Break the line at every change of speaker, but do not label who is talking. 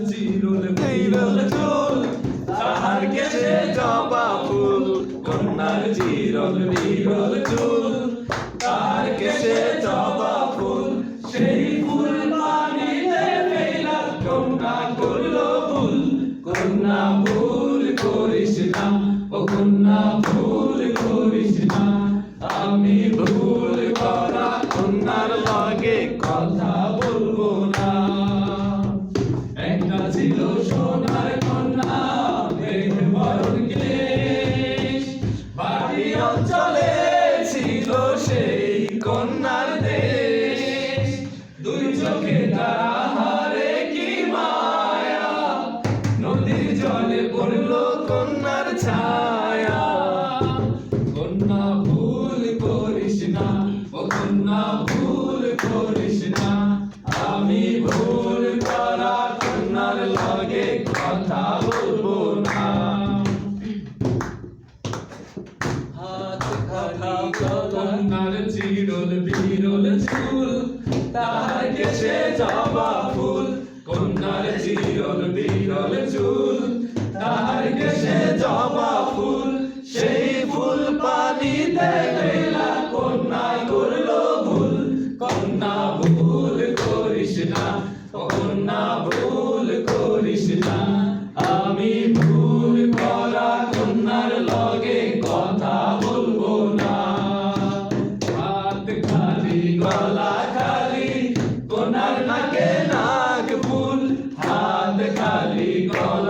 চিরুল চিরুল চুল তাহার কেশে জবা ফুল কন্যার চিরুল চিরুল চুল তাহার কেশে জবা ফুল সেই ফুল পানিতে ফেলা কন্যা করল ভুল কন্যা ভুল করিস না ও কন্যা ভুল করিস না আমি ভুল করা কন্যার লগে কথা বলবো না একটা ছিল সোনার কন্যা মেঘ বরণ কেশ বাড়ি অঞ্চলে ছিল সেই কন্যার দেশ দুই চোখে তাহারে কি মায়া নদীর জলে পড়ল কন্যার ছায়া কন্যা ভুল করিস না ও কন্যা ভুল করিস না আমি ভুল করা কন্যার লগে কথা বলবো না হাত খালি কন্যার চিরুল বিরুল চুল তাহার কেশে জবা ফুল কন্যার চিরুল বিরুল চুল তাহার কেশে জবা ফুল সেই ফুল পানিতে ফেলা কন্যা করল ভুল কন্যা ভুল করিস না ও কন্যা ভুল করিস না আমি ভুল করা কন্যার লগে কথা বলবো না হাত খালি গলা খালি কন্যার নাকে নাক ফুল হাত খালি গলা